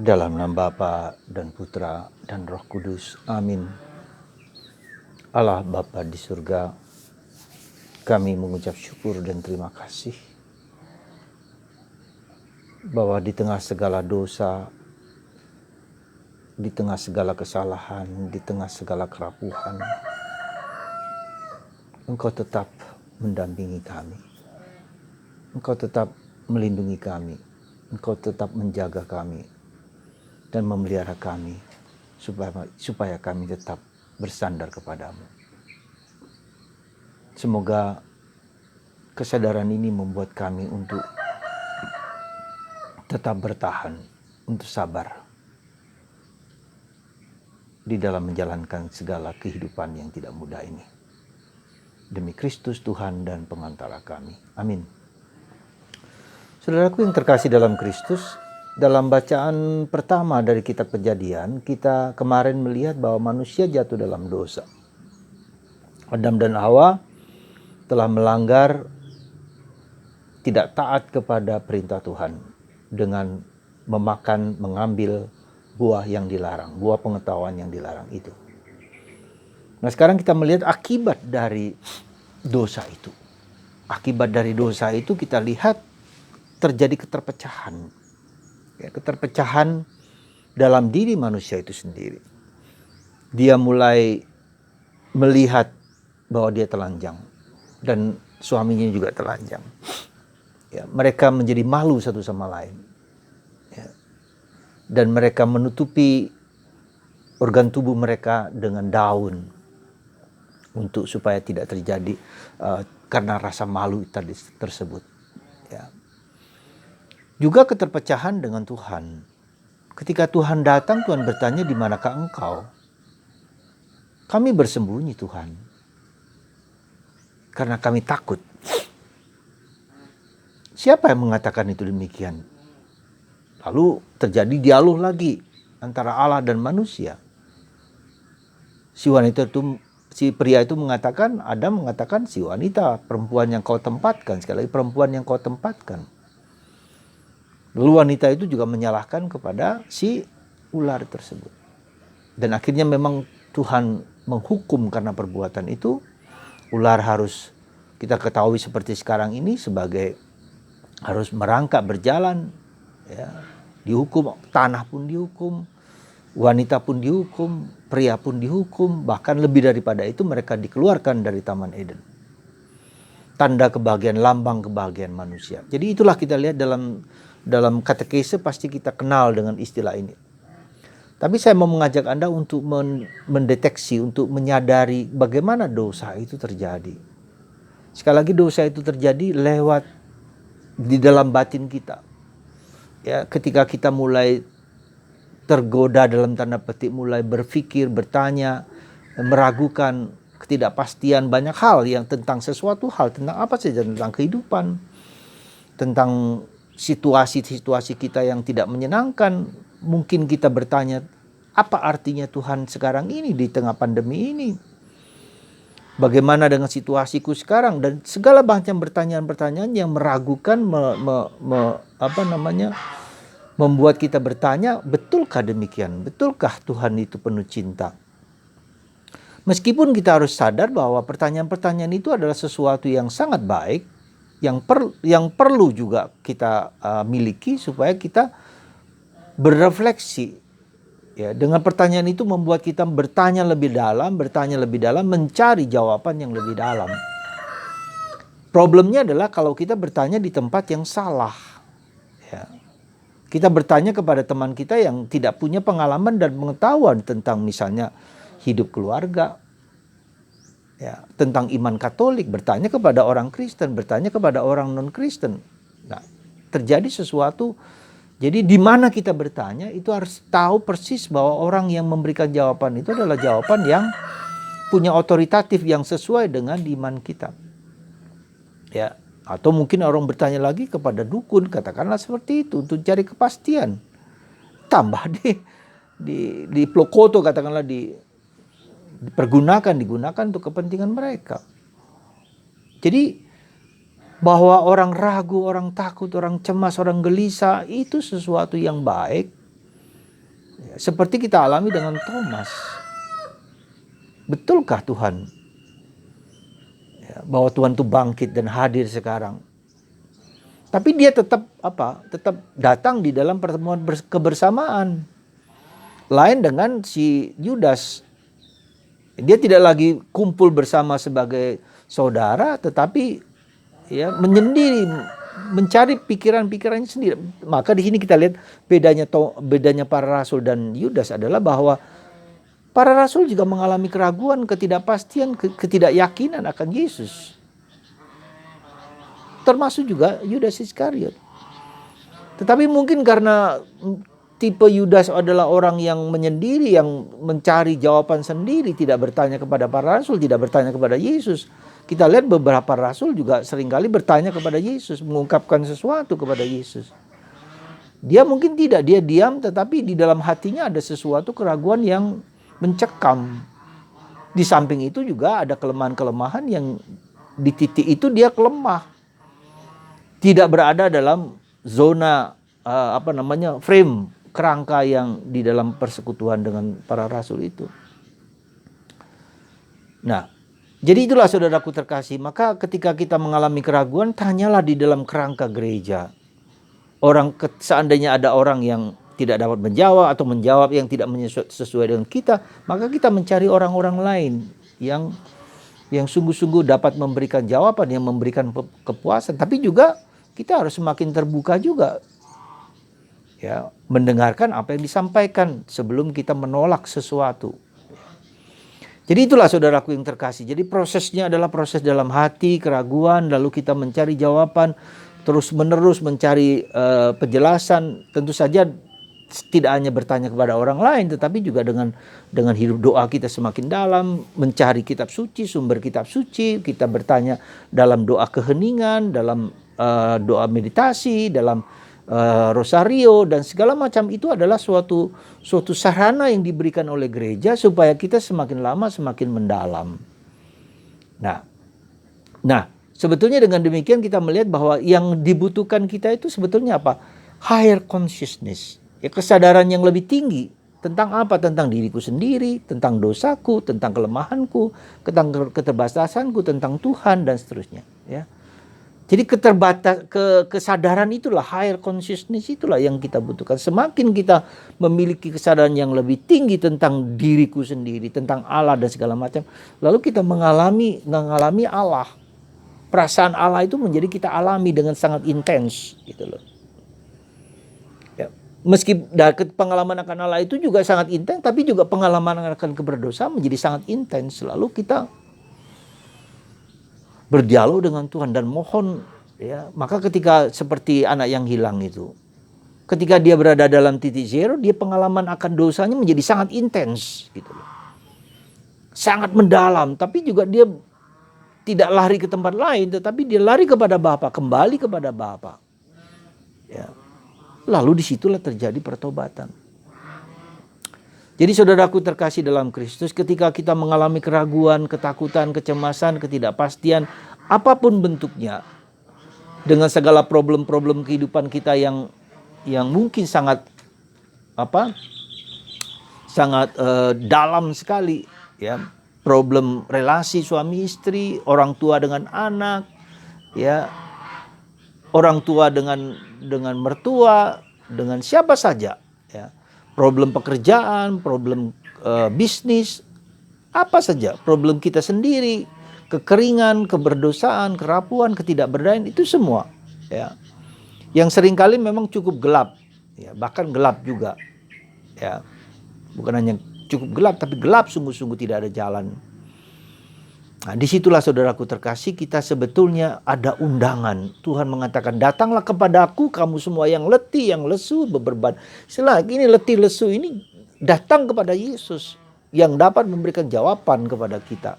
Dalam nama Bapa dan Putra dan Roh Kudus. Amin. Allah Bapa di surga, kami mengucap syukur dan terima kasih bahwa di tengah segala dosa, di tengah segala kesalahan, di tengah segala kerapuhan, Engkau tetap mendampingi kami. Engkau tetap melindungi kami. Engkau tetap menjaga kami dan memelihara kami supaya kami tetap bersandar kepadamu. Semoga kesadaran ini membuat kami untuk tetap bertahan, untuk sabar di dalam menjalankan segala kehidupan yang tidak mudah ini. Demi Kristus Tuhan dan pengantara kami. Amin. Saudaraku yang terkasih dalam Kristus, dalam bacaan pertama dari kitab Kejadian, kita kemarin melihat bahwa manusia jatuh dalam dosa. Adam dan Hawa telah melanggar, tidak taat kepada perintah Tuhan dengan mengambil buah yang dilarang, buah pengetahuan yang dilarang itu. Nah, sekarang kita melihat akibat dari dosa itu. Akibat dari dosa itu kita lihat terjadi keterpecahan. Keterpecahan dalam diri manusia itu sendiri. Dia mulai melihat bahwa dia telanjang dan suaminya juga telanjang. Mereka menjadi malu satu sama lain. Dan mereka menutupi organ tubuh mereka dengan daun supaya tidak terjadi karena rasa malu tadi tersebut. Juga keterpecahan dengan Tuhan. Ketika Tuhan datang, Tuhan bertanya, "Di manakah engkau?" Kami bersembunyi, Tuhan, karena kami takut. Siapa yang mengatakan itu demikian? Lalu terjadi dialog lagi antara Allah dan manusia. Si pria itu mengatakan, Adam mengatakan, "Si wanita, perempuan yang kau tempatkan." Sekali lagi, perempuan yang kau tempatkan. Lalu wanita itu juga menyalahkan kepada si ular tersebut. Dan akhirnya memang Tuhan menghukum karena perbuatan itu. Ular harus kita ketahui seperti sekarang ini sebagai harus merangkak berjalan. Dihukum, tanah pun dihukum, wanita pun dihukum, pria pun dihukum. Bahkan lebih daripada itu mereka dikeluarkan dari Taman Eden. Tanda kebahagiaan, lambang kebahagiaan manusia. Jadi itulah kita lihat dalam katekese pasti kita kenal dengan istilah ini. Tapi saya mau mengajak Anda untuk mendeteksi, untuk menyadari bagaimana dosa itu terjadi. Sekali lagi, dosa itu terjadi lewat di dalam batin kita. Ketika kita mulai tergoda dalam tanda petik, mulai berpikir, bertanya, meragukan, ketidakpastian banyak hal yang tentang sesuatu hal, tentang apa saja, tentang kehidupan, tentang situasi-situasi kita yang tidak menyenangkan. Mungkin kita bertanya, apa artinya Tuhan sekarang ini di tengah pandemi ini? Bagaimana dengan situasiku sekarang? Dan segala macam pertanyaan-pertanyaan yang meragukan, membuat kita bertanya, betulkah demikian? Betulkah Tuhan itu penuh cinta? Meskipun kita harus sadar bahwa pertanyaan-pertanyaan itu adalah sesuatu yang sangat baik, yang perlu juga kita miliki supaya kita berrefleksi. Dengan pertanyaan itu membuat kita bertanya lebih dalam, mencari jawaban yang lebih dalam. Problemnya adalah kalau kita bertanya di tempat yang salah. Kita bertanya kepada teman kita yang tidak punya pengalaman dan pengetahuan tentang misalnya hidup keluarga, tentang iman Katolik, bertanya kepada orang Kristen, bertanya kepada orang non-Kristen. Nah, terjadi sesuatu. Jadi di mana kita bertanya itu harus tahu persis bahwa orang yang memberikan jawaban itu adalah jawaban yang punya otoritatif, yang sesuai dengan iman kita. Atau mungkin orang bertanya lagi kepada dukun, katakanlah seperti itu, untuk cari kepastian. Tambah di Plokoto, katakanlah digunakan untuk kepentingan mereka. Jadi bahwa orang ragu, orang takut, orang cemas, orang gelisah itu sesuatu yang baik Ya, seperti kita alami dengan Thomas. Betulkah Tuhan? Ya, bahwa Tuhan itu bangkit dan hadir sekarang. Tapi dia tetap Tetap datang di dalam pertemuan kebersamaan. Lain dengan si Yudas. Dia tidak lagi kumpul bersama sebagai saudara, tetapi ya menyendiri, mencari pikiran-pikirannya sendiri. Maka di sini kita lihat bedanya para rasul dan Yudas adalah bahwa para rasul juga mengalami keraguan, ketidakpastian, ketidakyakinan akan Yesus. Termasuk juga Yudas Iskariot. Tetapi mungkin karena tipe Yudas adalah orang yang menyendiri, yang mencari jawaban sendiri, tidak bertanya kepada para rasul, tidak bertanya kepada Yesus. Kita lihat beberapa rasul juga seringkali bertanya kepada Yesus, mengungkapkan sesuatu kepada Yesus. Dia mungkin tidak, dia diam, tetapi di dalam hatinya ada sesuatu keraguan yang mencekam. Di samping itu juga ada kelemahan-kelemahan yang di titik itu dia lemah. Tidak berada dalam zona frame kerangka yang di dalam persekutuan dengan para rasul itu. Nah, jadi itulah saudaraku terkasih, maka ketika kita mengalami keraguan, tanyalah di dalam kerangka gereja. Seandainya ada orang yang tidak dapat menjawab atau menjawab yang tidak sesuai dengan kita, maka kita mencari orang-orang lain yang sungguh-sungguh dapat memberikan jawaban, yang memberikan kepuasan. Tapi juga kita harus semakin terbuka juga, ya, mendengarkan apa yang disampaikan sebelum kita menolak sesuatu. Jadi itulah saudaraku yang terkasih. Jadi prosesnya adalah proses dalam hati, keraguan, lalu kita mencari jawaban, terus menerus mencari penjelasan. Tentu saja tidak hanya bertanya kepada orang lain, tetapi juga dengan hidup doa kita semakin dalam, mencari kitab suci, sumber kitab suci, kita bertanya dalam doa keheningan, dalam doa meditasi, dalam rosario dan segala macam. Itu adalah suatu sarana yang diberikan oleh gereja supaya kita semakin lama semakin mendalam. Nah, sebetulnya dengan demikian kita melihat bahwa yang dibutuhkan kita itu sebetulnya apa? Higher consciousness, ya, kesadaran yang lebih tinggi tentang apa? Tentang diriku sendiri, tentang dosaku, tentang kelemahanku, tentang keterbatasanku, tentang Tuhan dan seterusnya, ya. Jadi kesadaran itulah, higher consciousness itulah yang kita butuhkan. Semakin kita memiliki kesadaran yang lebih tinggi tentang diriku sendiri, tentang Allah dan segala macam, lalu kita mengalami Allah. Perasaan Allah itu menjadi kita alami dengan sangat intens, gitu loh. Ya, meski pengalaman akan Allah itu juga sangat intens, tapi juga pengalaman akan keberdosaan menjadi sangat intens. Lalu kita berdialog dengan Tuhan dan mohon, ya. Maka ketika seperti anak yang hilang itu, ketika dia berada dalam titik zero, dia pengalaman akan dosanya menjadi sangat intens, gitu loh. Sangat mendalam, tapi juga dia tidak lari ke tempat lain, tetapi dia lari kepada Bapa, kembali kepada Bapa. Ya. Lalu disitulah terjadi pertobatan. Jadi saudaraku terkasih dalam Kristus, ketika kita mengalami keraguan, ketakutan, kecemasan, ketidakpastian, apapun bentuknya, dengan segala problem-problem kehidupan kita yang mungkin sangat dalam sekali, ya, problem relasi suami istri, orang tua dengan anak, ya, orang tua dengan mertua, dengan siapa saja, ya. Problem pekerjaan, problem bisnis, apa saja, problem kita sendiri, kekeringan, keberdosaan, kerapuan, ketidakberdayaan, itu semua, ya, yang seringkali memang cukup gelap, ya, bahkan gelap juga, ya, bukan hanya cukup gelap, tapi gelap sungguh-sungguh, tidak ada jalan. Nah, disitulah saudaraku terkasih, kita sebetulnya ada undangan. Tuhan mengatakan, datanglah kepadaku kamu semua yang letih, yang lesu, beban. Selagi ini letih lesu ini, datang kepada Yesus yang dapat memberikan jawaban kepada kita.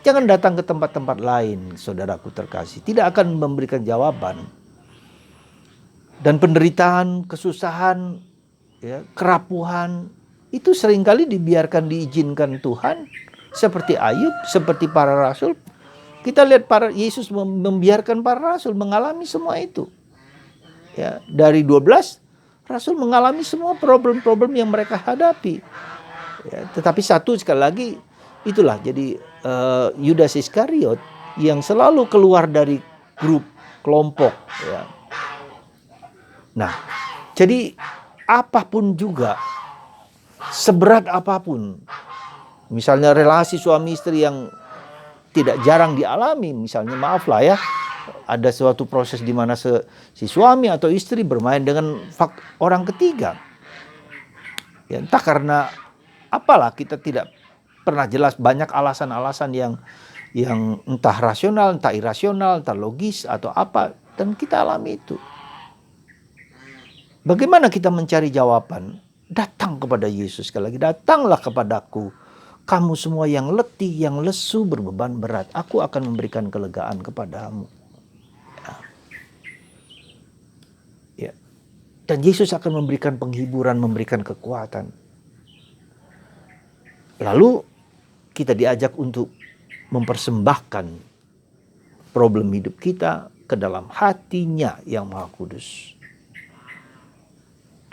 Jangan datang ke tempat-tempat lain, saudaraku terkasih, tidak akan memberikan jawaban. Dan penderitaan, kesusahan, ya, kerapuhan, itu seringkali diizinkan Tuhan. Seperti Ayub, seperti para rasul. Kita lihat Yesus membiarkan para rasul mengalami semua itu. Ya, dari 12 Rasul mengalami semua problem-problem yang mereka hadapi. Ya, tetapi satu sekali lagi, itulah jadi Yudas Iskariot yang selalu keluar dari grup, kelompok. Ya. Nah, jadi apapun juga, seberat apapun, misalnya relasi suami istri yang tidak jarang dialami, misalnya maaf lah ya, ada suatu proses di mana si suami atau istri bermain dengan orang ketiga. Ya, entah karena apalah, kita tidak pernah jelas, banyak alasan-alasan yang entah rasional, entah irasional, entah logis atau apa, dan kita alami itu. Bagaimana kita mencari jawaban? Datang kepada Yesus, sekali lagi, datanglah kepadaku, kamu semua yang letih, yang lesu, berbeban berat, aku akan memberikan kelegaan kepadamu. Ya. Dan Yesus akan memberikan penghiburan, memberikan kekuatan. Lalu kita diajak untuk mempersembahkan problem hidup kita ke dalam hati-Nya yang Maha Kudus.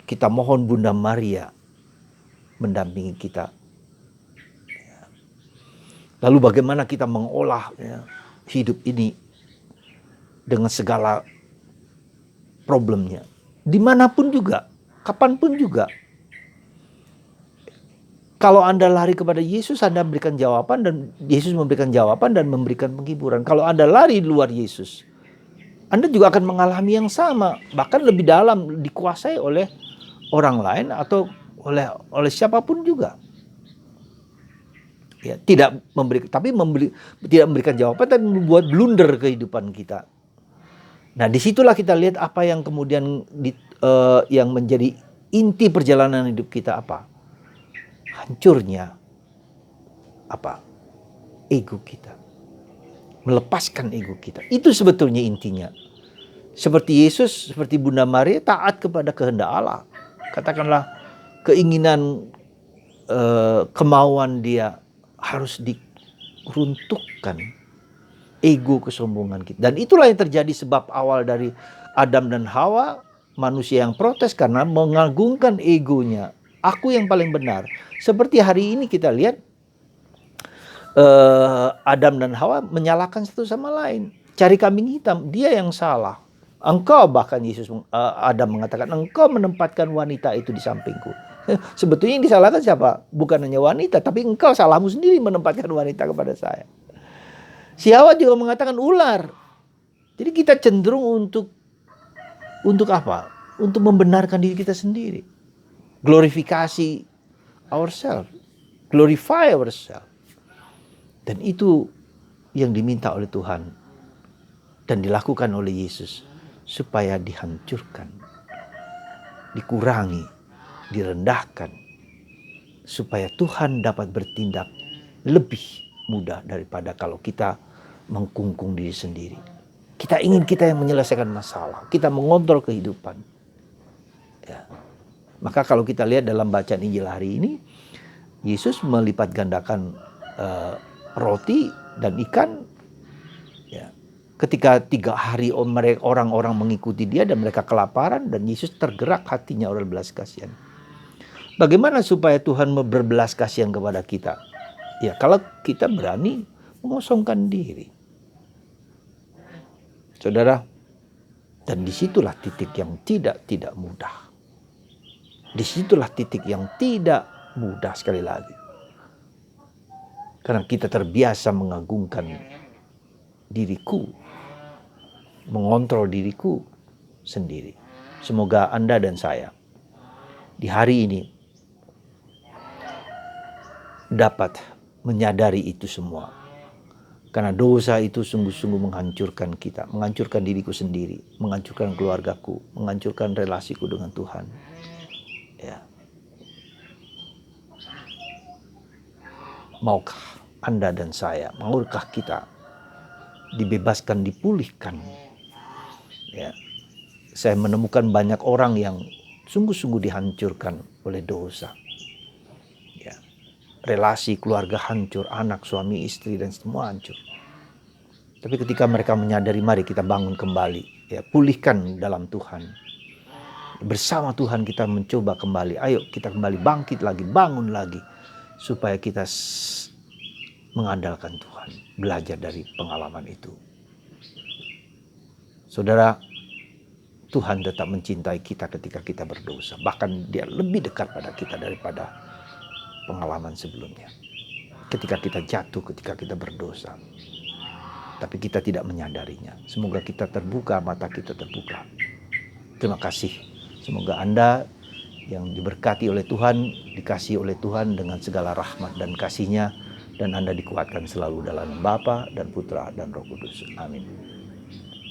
Kita mohon Bunda Maria mendampingi kita. Lalu bagaimana kita mengolah hidup ini dengan segala problemnya. Dimanapun juga, kapanpun juga. Kalau Anda lari kepada Yesus, Anda memberikan jawaban, dan Yesus memberikan jawaban dan memberikan penghiburan. Kalau Anda lari di luar Yesus, Anda juga akan mengalami yang sama, bahkan lebih dalam, dikuasai oleh orang lain atau oleh siapapun juga. Ya, tidak memberikan jawaban, tapi membuat blunder kehidupan kita. Nah, disitulah kita lihat apa yang kemudian yang menjadi inti perjalanan hidup kita apa? Hancurnya ego kita, melepaskan ego kita. Itu sebetulnya intinya. Seperti Yesus, seperti Bunda Maria, taat kepada kehendak Allah. Katakanlah keinginan, kemauan dia harus diruntuhkan, ego, kesombongan kita. Dan itulah yang terjadi sebab awal dari Adam dan Hawa, manusia yang protes karena mengagungkan egonya. Aku yang paling benar. Seperti hari ini kita lihat Adam dan Hawa menyalahkan satu sama lain. Cari kambing hitam, dia yang salah. Engkau, bahkan Adam mengatakan, engkau menempatkan wanita itu di sampingku. Sebetulnya yang disalahkan siapa? Bukan hanya wanita, tapi engkau, salahmu sendiri menempatkan wanita kepada saya. Si Hawa juga mengatakan ular. Jadi kita cenderung untuk apa? Untuk membenarkan diri kita sendiri. Glorifikasi ourselves, glorify ourselves. Dan itu yang diminta oleh Tuhan dan dilakukan oleh Yesus supaya dihancurkan, dikurangi, direndahkan, supaya Tuhan dapat bertindak lebih mudah daripada kalau kita mengkungkung diri sendiri. Kita ingin kita yang menyelesaikan masalah, kita mengontrol kehidupan. Ya. Maka kalau kita lihat dalam bacaan Injil hari ini, Yesus melipat gandakan roti dan ikan. Ya. Ketika 3 hari orang-orang mengikuti dia dan mereka kelaparan, dan Yesus tergerak hatinya oleh belas kasihan. Bagaimana supaya Tuhan berbelas kasihan kepada kita? Ya, kalau kita berani mengosongkan diri. Saudara, dan disitulah titik yang tidak mudah. Disitulah titik yang tidak mudah sekali lagi. Karena kita terbiasa mengagungkan diriku, mengontrol diriku sendiri. Semoga Anda dan saya di hari ini dapat menyadari itu semua. Karena dosa itu sungguh-sungguh menghancurkan kita, menghancurkan diriku sendiri, menghancurkan keluargaku, menghancurkan relasiku dengan Tuhan. Ya. Maukah Anda dan saya, maukah kita dibebaskan, dipulihkan? Ya. Saya menemukan banyak orang yang sungguh-sungguh dihancurkan oleh dosa. Ya. Relasi keluarga hancur, anak, suami, istri, dan semua hancur. Tapi ketika mereka menyadari, mari kita bangun kembali, ya, pulihkan dalam Tuhan. Bersama Tuhan kita mencoba kembali. Ayo kita kembali bangkit lagi, bangun lagi. Supaya kita mengandalkan Tuhan. Belajar dari pengalaman itu. Saudara, Tuhan tetap mencintai kita ketika kita berdosa. Bahkan Dia lebih dekat pada kita daripada pengalaman sebelumnya. Ketika kita jatuh, ketika kita berdosa. Tapi kita tidak menyadarinya. Semoga kita terbuka, mata kita terbuka. Terima kasih. Semoga Anda yang diberkati oleh Tuhan, dikasihi oleh Tuhan dengan segala rahmat dan kasih-Nya, dan Anda dikuatkan selalu dalam Bapa dan Putra dan Roh Kudus. Amin.